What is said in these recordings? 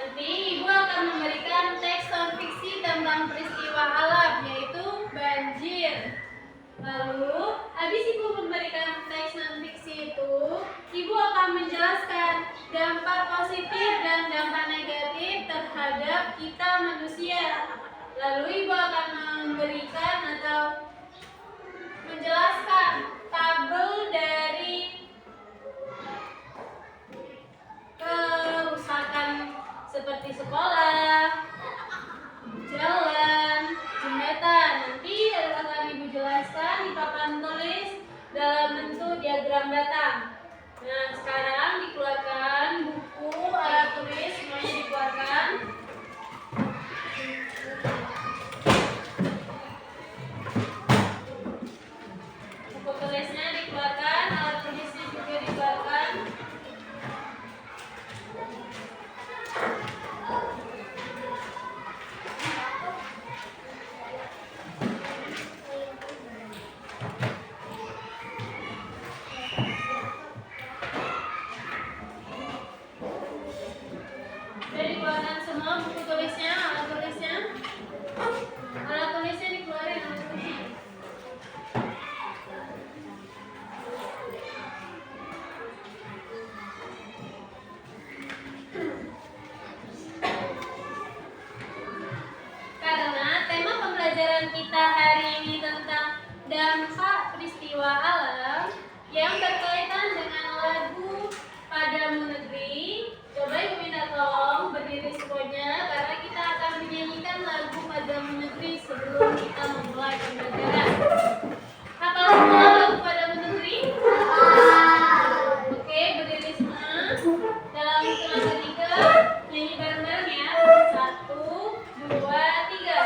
Nanti Ibu akan memberikan teks non-fiksi tentang peristiwa alam, yaitu banjir. Lalu, habis Ibu memberikan teks non-fiksi itu, Ibu akan menjelaskan dampak positif dan dampak negatif terhadap kita manusia. Lalu Ibu akan memberikan atau menjelaskan tabel dari kerusakan seperti sekolah, jalan, jembatan. Nanti akan Ibu jelaskan di papan tulis dalam bentuk diagram batang. Nah, sekarang dikeluarkan buku, alat tulis, semuanya dikeluarkan. Buku tulisnya dikeluarkan, alat tulisnya juga dikeluarkan. Sudah dikeluarkan semua buku tulisnya, alat tulisnya. Alat tulisnya dikeluarin, alat tulisnya. Karena tema pembelajaran kita hari ini tentang dampak peristiwa alam yang berkaitan dengan lagu Padamu Negeri. Coba Ibu minta tolong berdiri semuanya karena kita akan menyanyikan lagu Padamu Negeri sebelum kita memulai pembelajaran. Hafal semua lagu Padamu Negeri? Oke, berdiri semua. Dalam hitungan ketiga, nyanyi bareng-bareng ya. 1, 2, 3.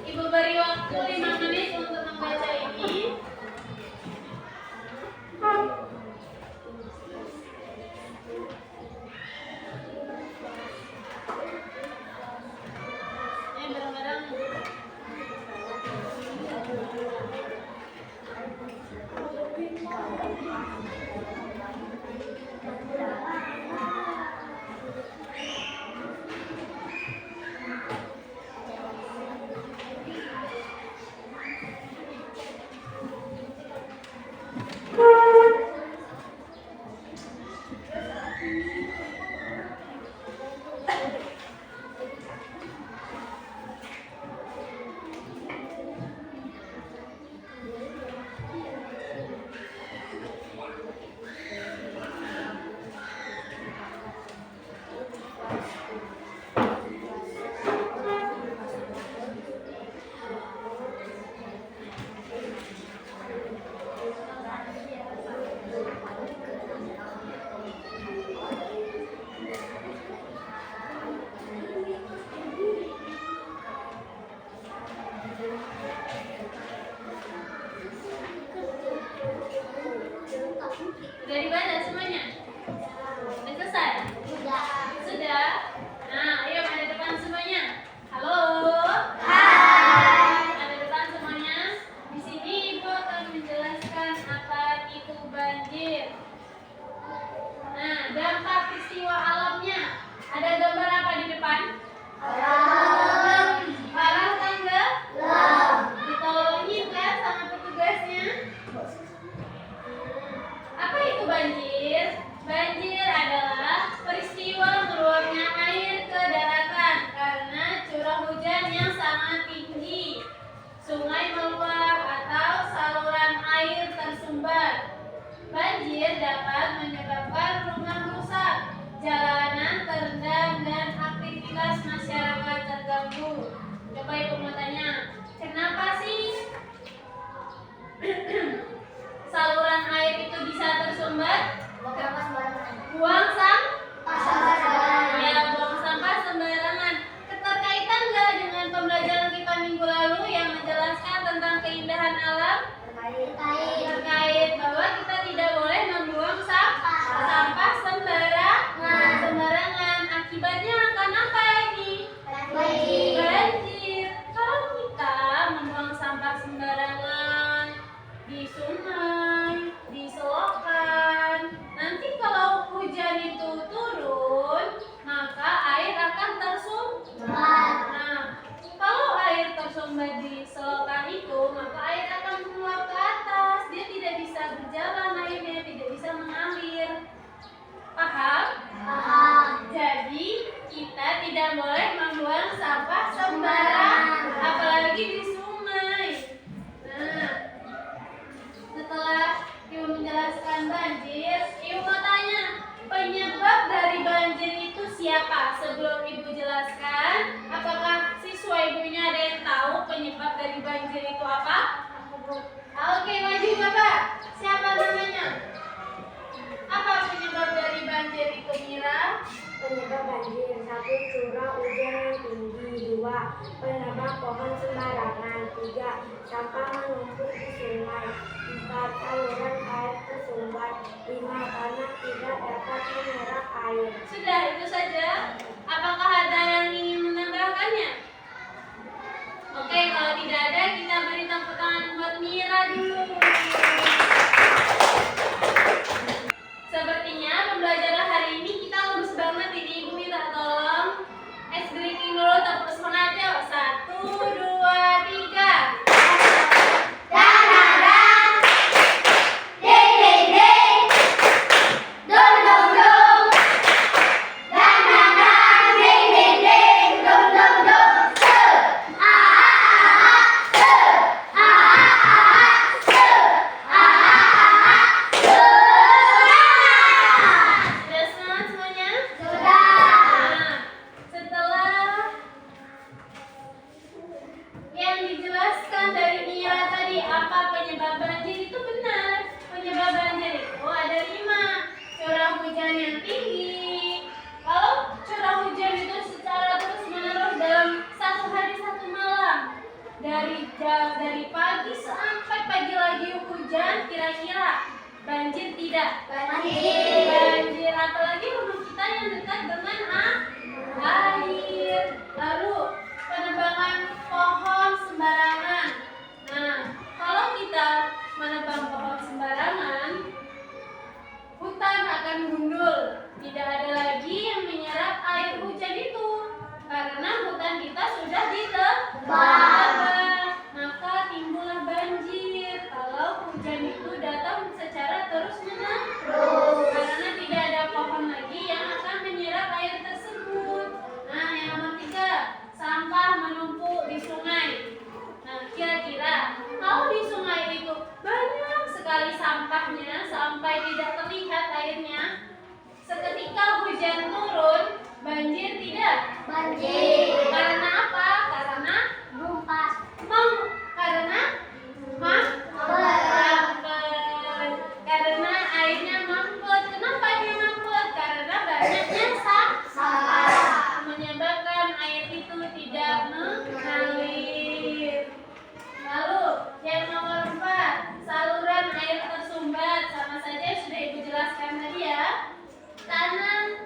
Ibu beri waktu 5 menit untuk membaca ini. Bareng-bareng. pelajaran alam? Terkait bahwa kita tidak boleh membuang sampah sembarangan. Akibatnya akan apa ini? Banjir. Kalau kita membuang sampah sembarangan di sungai, di selokan, nanti kalau hujan itu turun, maka air akan tersumbat. Nah, kalau air tersumbat di selokan itu, maka air akan menguap ke atas. Dia tidak bisa berjalan, airnya tidak bisa mengalir. Paham? Jadi, kita tidak boleh membuang sampah sembarangan, apalagi di sungai. Nah, setelah Ibu menjelaskan banjir, Ibu mau tanya, penyebab dari banjir itu siapa? Sebelum Ibu jelaskan, apakah siswa ibunya ada yang tahu penyebab dari banjir itu apa? Oke, maju Bapak. Siapa namanya? Apa penyebab dari banjir itu, Mira? Penyebab banjir: 1. Curah hujan yang tinggi. 2. Penebang pohon sembarangan. 3. Sampah menumpuk di sungai. 4. Saluran air tersumbat. 5. Tanah tidak dapat menyerap air. Sudah, itu saja. Apakah ada yang ingin menambahkannya? Oke, kalau tidak ada, kita beri tepuk tangan buat Mira dulu. Sepertinya pembelajaran hari ini kita lurus banget ini. Ibu minta tolong es drinking dulu, tepuk semangat yuk. 1, 2, 3. Sudah semangat semuanya? Nah, setelah yang dijelaskan dari Mira tadi, apa penyebab banjir itu benar. Penyebab banjir itu ada 5. Curah hujan yang tinggi. Kalau curah hujan itu secara terus-menerus dalam 1 hari 1 malam, dari pagi sampai pagi lagi hujan, kira-kira banjir tidak? Banjir, apalagi rumah kita yang dekat dengan air. Lalu penebangan pohon sembarangan. Nah, kalau kita menebang pohon sembarangan, hutan akan gundul. Tidak ada lagi yang menyerap air hujan itu, karena hutan kita sudah ditebang. Maka timbullah banjir kalau hujan itu datang secara terus-menerus, karena tidak ada pohon lagi yang akan menyerap air tersebut. Nah, yang nomor 3, sampah menumpuk di sungai. Nah, kira-kira kalau di sungai itu banyak sekali sampahnya sampai tidak terlihat airnya, seketika hujan turun, banjir tidak? Karena apa? Karena karena airnya mampet. Kenapa dia mampet? Karena banyaknya sampah, menyebabkan air itu tidak mengalir. Lalu yang nomor 4, saluran air tersumbat. Sama saja sudah Ibu jelaskan tadi ya.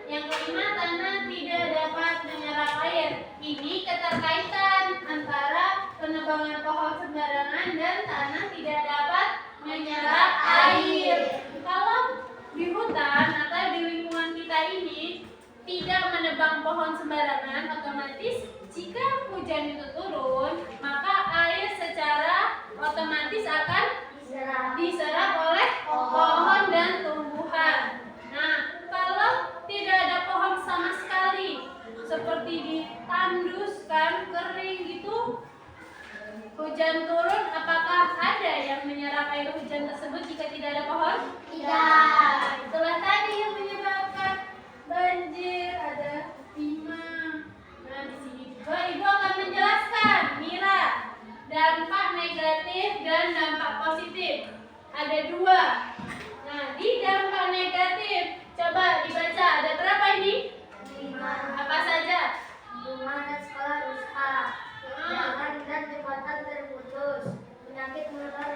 Yang kelima, tanah tidak dapat menyerap air. Ini keterkaitan antara penebangan pohon sembarangan dan tanah tidak dapat menyerap air. Kalau di hutan atau di lingkungan kita ini tidak menebang pohon sembarangan, otomatis jika hujan itu turun, maka air secara otomatis akan diserap oleh pohon dan tumbuhan. Nah, kalau tidak ada pohon sama sekali, seperti ditanduskan, kering gitu, hujan turun, apakah ada yang menyerap air hujan tersebut jika tidak ada pohon? Tidak. Itulah tadi yang menyebabkan banjir. Ada 5. Nah, di sini juga Ibu akan menjelaskan, Mira, dampak negatif dan dampak positif. Ada 2. Nah, di dampak negatif, coba dibaca, ada berapa ini? 5. Apa saja? Rumah dan sekolah rusak. Jalan dan jembatan terputus. Penyakit menular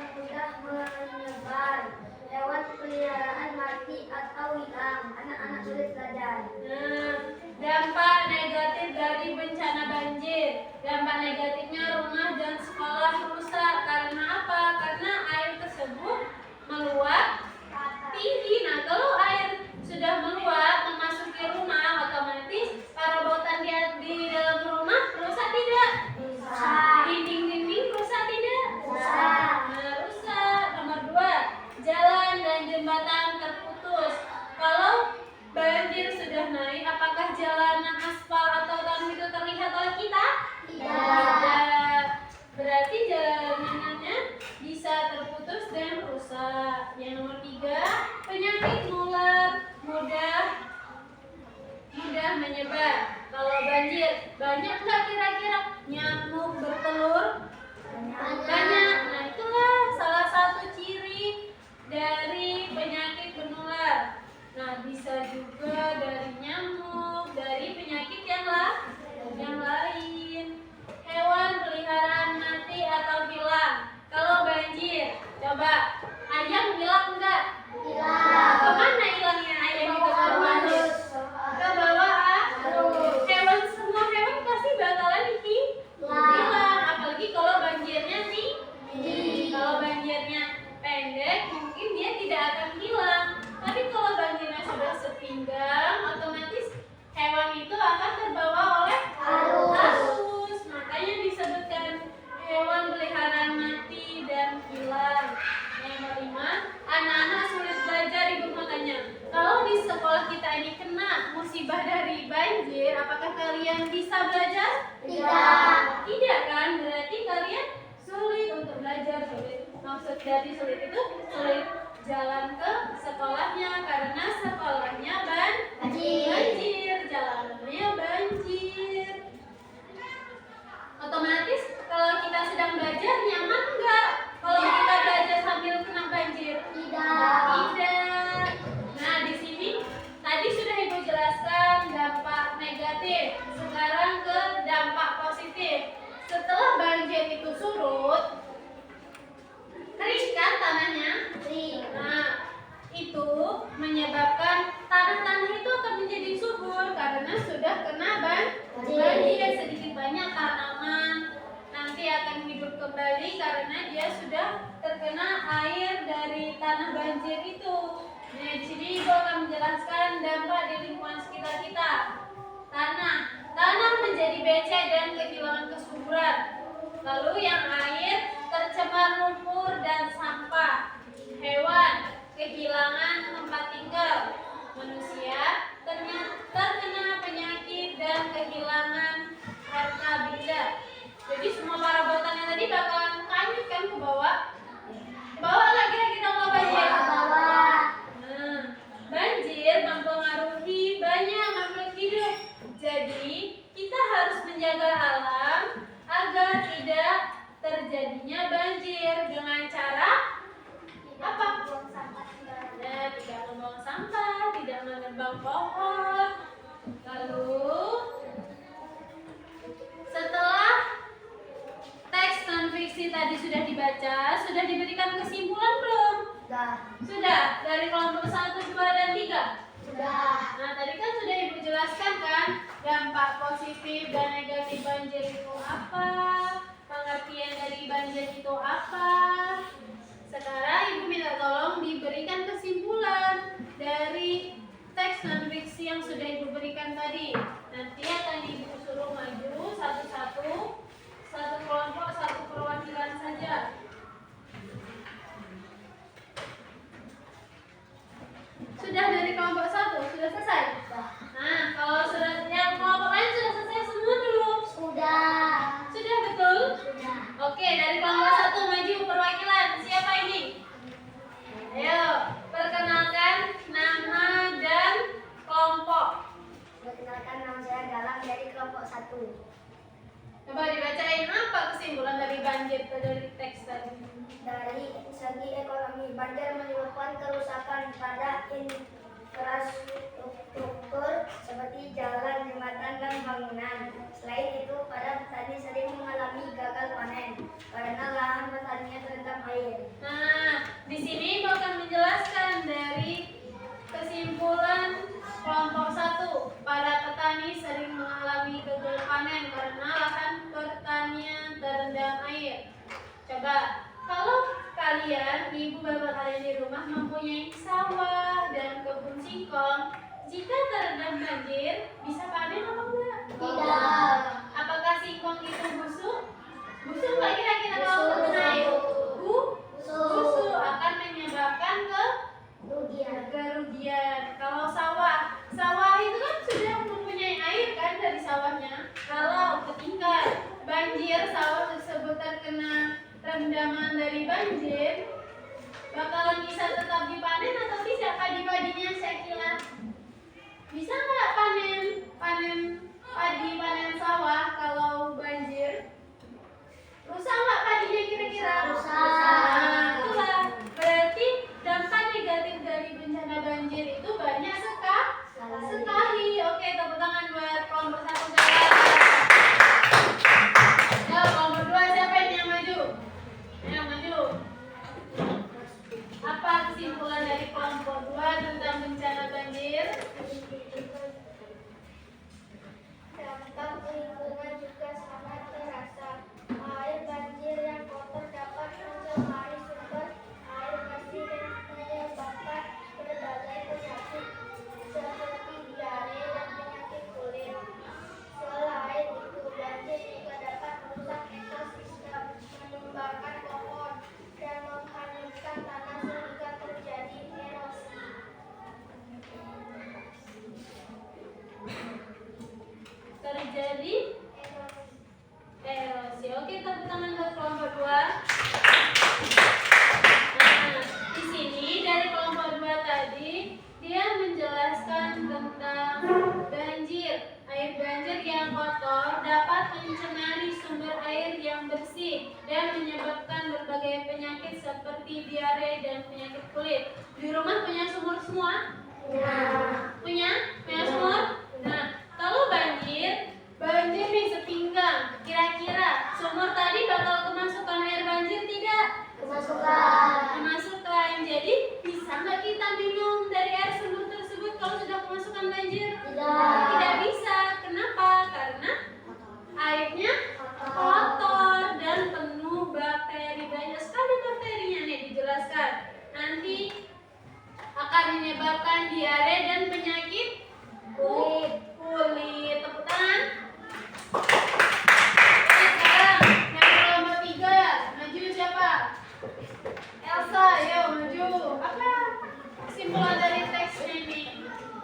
nggak kira-kira nyamuk bertelur? Banyak. Nah, itulah salah satu ciri dari penyakit menular. Nah, bisa juga dari nyamuk, dari penyakit yang lain. Hewan peliharaan mati atau hilang. Kalau banjir, coba ayam hilang enggak? Hilang. Kemana hilangnya ayam itu kalau banjir? Ke bawah. Semua hewan pasti bakalan hilang. Apalagi kalau banjirnya kalau banjirnya pendek, mungkin dia tidak akan hilang. Tapi kalau banjirnya sudah sepinggang, otomatis hewan itu akan terbawa oleh arus. Makanya disebutkan hewan peliharaan mati dan hilang. Yang kelima, anak-anak sulit belajar. Ibu mau tanya, kalau di sekolah kita ini kena musibah dari banjir, apakah kalian bisa belajar? Tidak kan? Berarti kalian sulit untuk belajar. Maksud dari sulit itu sulit jalan ke sekolahnya karena sekolahnya banjir, jalanannya banjir. Otomatis kalau kita sedang belajar nyaman enggak? Kalau kita belajar sambil kena banjir? Tidak. Nah, di sini tadi sudah Ibu jelaskan dampak negatif. Sekarang ke dampak positif. Setelah banjir itu surut, kering kan tanahnya? Nah, itu menyebabkan tanah-tanah itu akan menjadi subur karena sudah kena banjir. Sedikit banyak tanaman nanti akan hidup kembali karena dia sudah terkena air dari tanah banjir itu. Nah, di sini Ibu akan menjelaskan dampak di lingkungan sekitar kita. Tanah menjadi becek dan kehilangan kesuburan. Lalu yang air tercemar lumpur dan sampah. Hewan kehilangan tempat tinggal. Manusia terkena penyakit dan kehilangan harta benda. Jadi semua perabotan yang tadi bakalan hanyut kan ke bawah. Ke bawah nggak kira-kira kalau banjir? Nah, banjir mempengaruhi banyak makhluk hidup. Jadi kita harus menjaga alam agar tidak terjadinya banjir dengan cara apa? Nah, tidak membuang sampah, tidak menebang pohon. Lalu setelah teks non fiksi tadi sudah dibaca, sudah diberikan kesimpulan belum? Sudah. Dari kelompok 1, 2, dan 3? Sudah. Nah, tadi kan sudah Ibu jelaskan kan dampak positif dan negatif banjir itu apa? Pengertian dari banjir itu apa? Sekarang Ibu minta tolong diberikan kesimpulan dari teks non fiksi yang sudah Ibu berikan tadi. Nanti akan Ibu suruh maju satu-satu, satu kelompok, satu perwakilan saja. Sudah dari kelompok 1, sudah selesai? Nah, kalau sudah yang kelompok lain sudah selesai semua belum? Sudah betul? Oke, dari kelompok 1 maju perwakilan. Siapa ini? Ayo, perkenalkan nama dan kelompok. Perkenalkan, nama saya Galang dari kelompok 1. Coba dibacain apa kesimpulan dari banjir dari teks tadi. Dari segi ekonomi, banjir menyebabkan kerusakan pada infrastruktur seperti jalan, jembatan, dan bangunan. Selain itu, para petani sering mengalami gagal panen karena lahan petaninya terendam air. Nah, di sini Ibu akan menjelaskan dari kesimpulan kelompok 1. Para petani sering mengalami gagal panen karena lahan pertanian terendam air. Coba, kalau kalian, ibu bapak kalian di rumah mempunyai sawah dan kebun singkong, jika terendam banjir, bisa panen apa enggak? Tidak. Apakah singkong itu busuk? Busuk nggak kira-kira kalau terkena air? Busuk akan menyebabkan kerugian. Kalau sawah itu kan sudah mempunyai air kan dari sawahnya. Kalau ketika banjir sawah tersebut terkena rendaman dari banjir, bakalan bisa tetap dipanen atau tidak padi-padinya Syakila? Bisa nggak panen padi, panen sawah kalau mencemari sumber air bersih dan menyebabkan berbagai penyakit seperti diare dan penyakit kulit. Selain itu, banjir juga dapat merusak ekosistem, menumbangkan pohon, dan menghanyutkan tanah sehingga terjadi erosi. Terjadi erosi. Oke, tepuk tangan buat kelompok 2. Nah, di sini dari kelompok 2 tadi dia menjelaskan tentang banjir. Air banjir yang kotor dapat mencemari sumber air yang bersih dan menyebabkan berbagai penyakit seperti diare dan penyakit kulit. Di rumah punya sumur semua? Punya? Punya sumur? Nah, kalau banjir nih sepinggang. Kira-kira sumur tadi bakal kemasukan air banjir tidak? Kemasukan. Jadi bisa nggak kita minum dari air sumur tersebut kalau sudah kemasukan banjir? Tidak bisa. Kenapa? Karena airnya kotor dan penuh bakteri. Banyak sekali bakterinya nih dijelaskan. Nanti akan menyebabkan diare dan penyakit kulit. Tepuk tangan. Oke, sekarang yang kelompok 3 maju siapa? Elsa, yuk maju. Apa kesimpulan dari teksnya ini?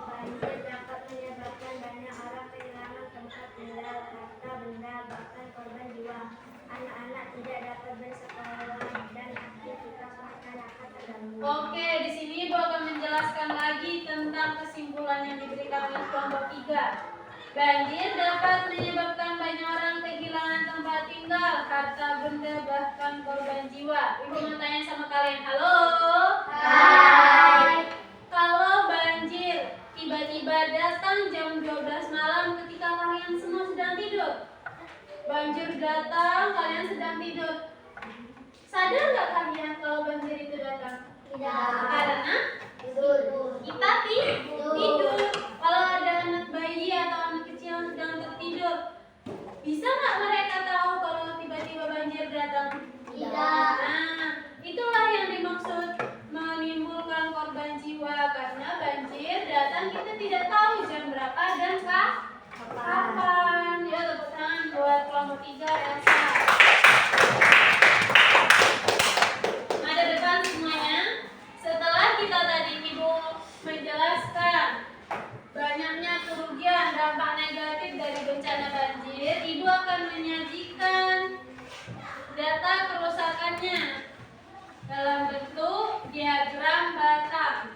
Banjir dapat menyebabkan banyak orang kehilangan tempat tinggal, harta benda, bahkan korban jiwa. Anak-anak tidak dapat bersekolah dan aktivitas masyarakat terganggu. Oke, di sini Ibu akan menjelaskan lagi tentang kesimpulan yang diberikan oleh kelompok 3. Banjir dapat menyebabkan banyak orang kehilangan tempat tinggal, harta benda, bahkan korban jiwa. Ibu mau tanya sama kalian, halo? Hai. Kalau banjir tiba-tiba datang jam 12 malam ketika kalian semua sedang tidur. Banjir datang, kalian sedang tidur. Sadar nggak kalian kalau banjir itu datang? Tidak. Karena kita tidur. Kalau ada anak bayi atau anak kecil yang sedang tertidur, bisa nggak mereka tahu kalau tiba-tiba banjir datang? Tidak. Nah, itulah yang dimaksud menimbulkan korban jiwa, karena banjir datang kita tidak tahu jam berapa dan kapan. Ya, tepuk tangan buat kelompok 3 Elsa. Ada depan semuanya. Setelah kita tadi Ibu menjelaskan banyaknya kerugian dampak negatif dari bencana banjir, Ibu akan menyajikan data kerusakannya dalam bentuk diagram batang.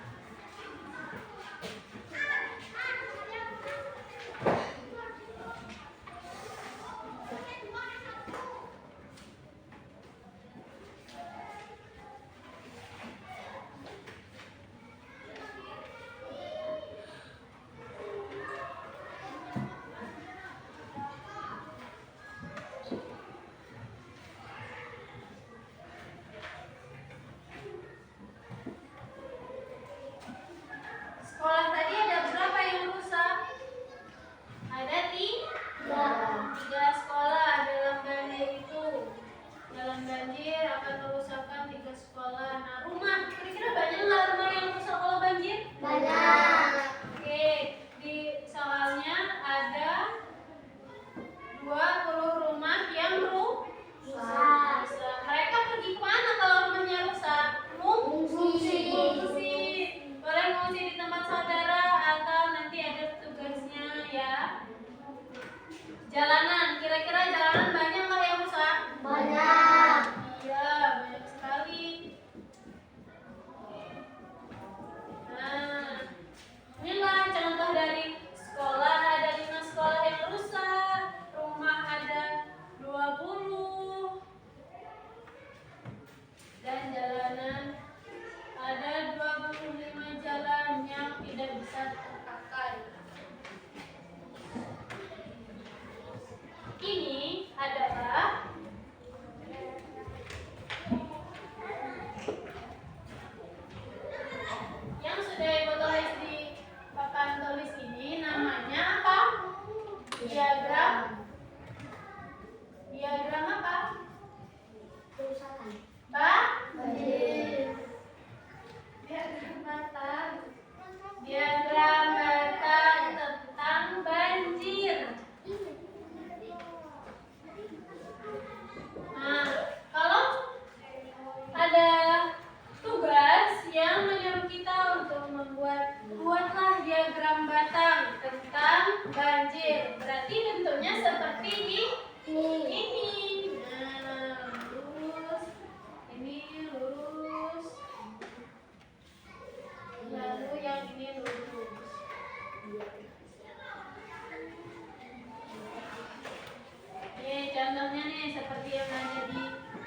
seperti yang ada di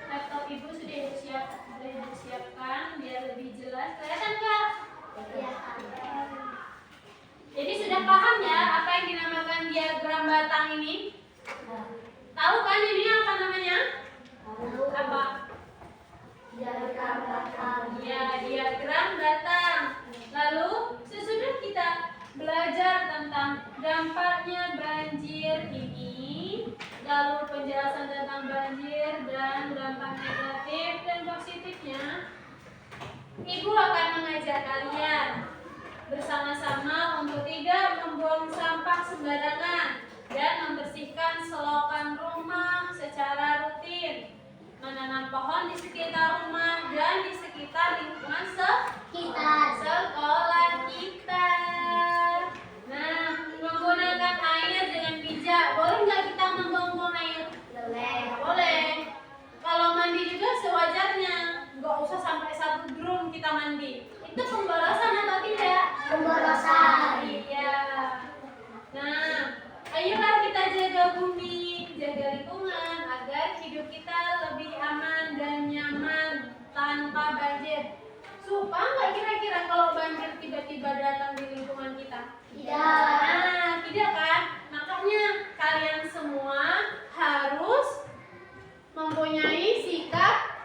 laptop Ibu sudah disiapkan biar lebih jelas. Kelihatan Kak? Jadi sudah paham ya apa yang dinamakan diagram batang ini? Tahu kan ini apa namanya? Apa? Diagram batang. Ya, diagram batang. Lalu sesudah kita belajar tentang dampaknya banjir ini, lalu penjelasan tentang banjir dan dampak negatif dan positifnya, Ibu akan mengajak kalian bersama-sama untuk tidak membuang sampah sembarangan dan membersihkan selokan rumah secara rutin, menanam pohon di sekitar rumah dan di sekitar lingkungan sekolah kita. Nah, menggunakan air dengan bijak. Boleh nggak kita membuang air? Boleh. Kalau mandi juga sewajarnya, nggak usah sampai 1 drum kita mandi. Itu pemborosan atau tidak? Pemborosan. Iya. Nah, ayolah kita jaga bumi, jaga lingkungan agar hidup kita lebih aman dan nyaman tanpa banjir. Suka nggak kira-kira kalau banjir tiba-tiba datang di lingkungan kita? Tidak. Nah, tidak kan? Makanya kalian semua harus mempunyai sikap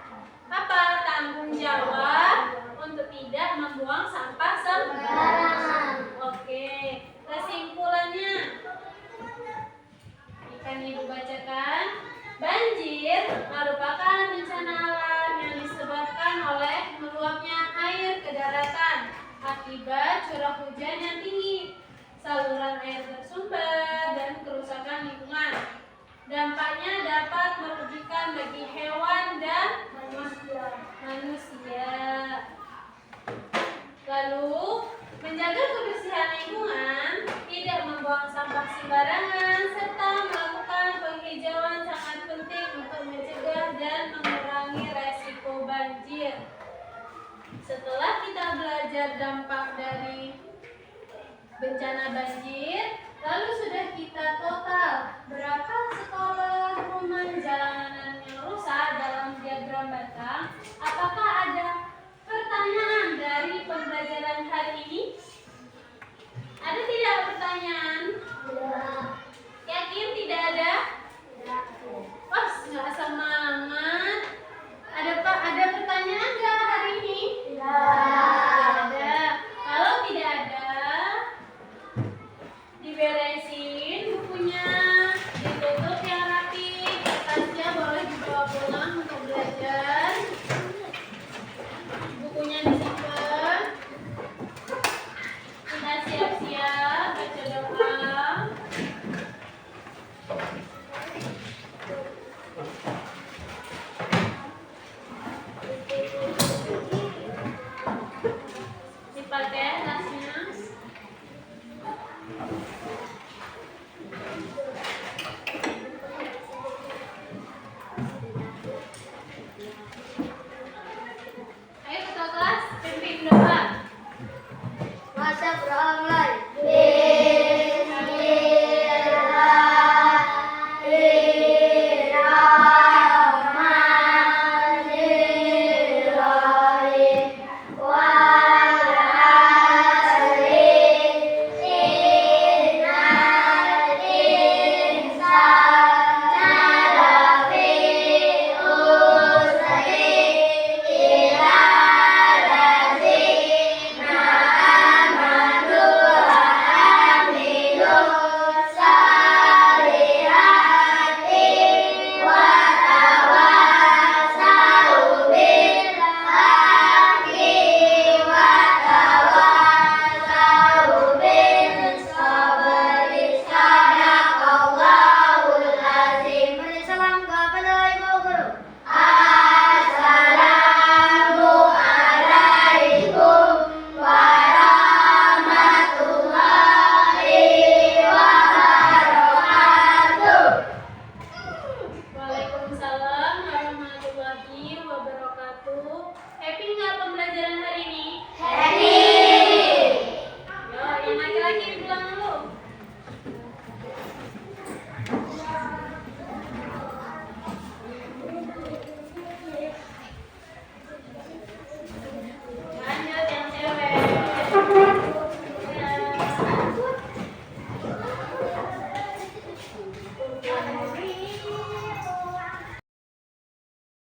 apa? Tanggung jawab untuk tidak membuang sampah sembarangan. Oke, kesimpulannya akan Ibu bacakan. Banjir merupakan bencana alam yang disebabkan oleh meluapnya air ke daratan akibat curah hujan yang tinggi, saluran air tersumbat, dan kerusakan lingkungan. Dampaknya dapat merugikan bagi hewan dan manusia. Lalu, menjaga kebersihan lingkungan, tidak membuang sampah sembarangan, serta melakukan penghijauan sangat penting untuk mencegah dan mengurangi resiko banjir. Setelah kita belajar dampak dari bencana banjir, lalu sudah kita total berapa sekolah, rumah, jalanan yang rusak dalam diagram batang. Apakah ada pertanyaan dari pembelajaran hari ini? Ada tidak pertanyaan? Yakin tidak ada?